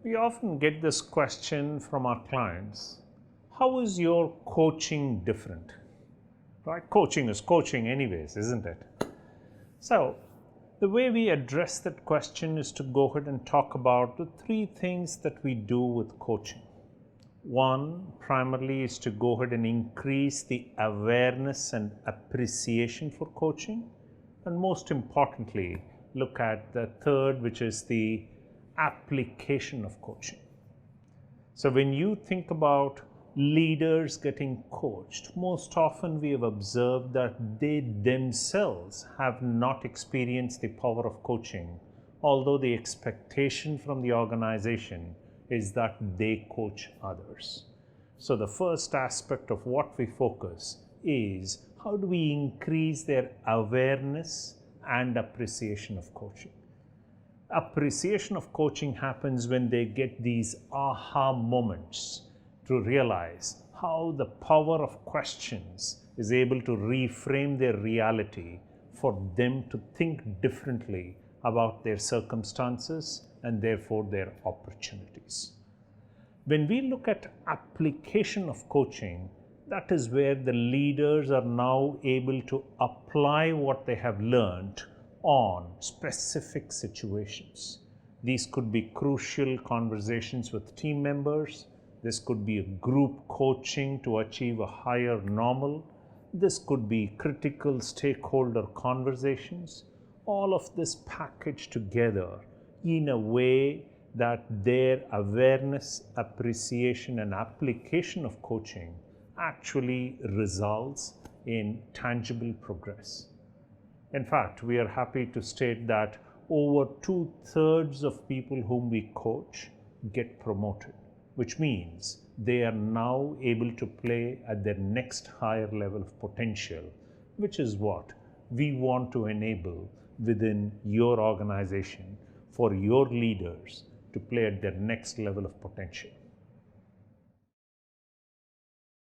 We often get this question from our clients: how is your coaching different? Right? Coaching is coaching anyways, isn't it? So, the way we address that question is to go ahead and talk about the three things that we do with coaching. One, primarily, is to go ahead and increase the awareness and appreciation for coaching. And most importantly, look at the third, which is the application of coaching. So when you think about leaders getting coached, most often we have observed that they themselves have not experienced the power of coaching, although the expectation from the organization is that they coach others. So the first aspect of what we focus is how do we increase their awareness and appreciation of coaching. Appreciation of coaching happens when they get these aha moments to realize how the power of questions is able to reframe their reality for them to think differently about their circumstances and therefore their opportunities. When we look at application of coaching, that is where the leaders are now able to apply what they have learned on specific situations. These could be crucial conversations with team members. This could be a group coaching to achieve a higher normal. This could be critical stakeholder conversations. All of this packaged together in a way that their awareness, appreciation, and application of coaching actually results in tangible progress. In fact, we are happy to state that over 2/3 of people whom we coach get promoted, which means they are now able to play at their next higher level of potential, which is what we want to enable within your organization for your leaders to play at their next level of potential.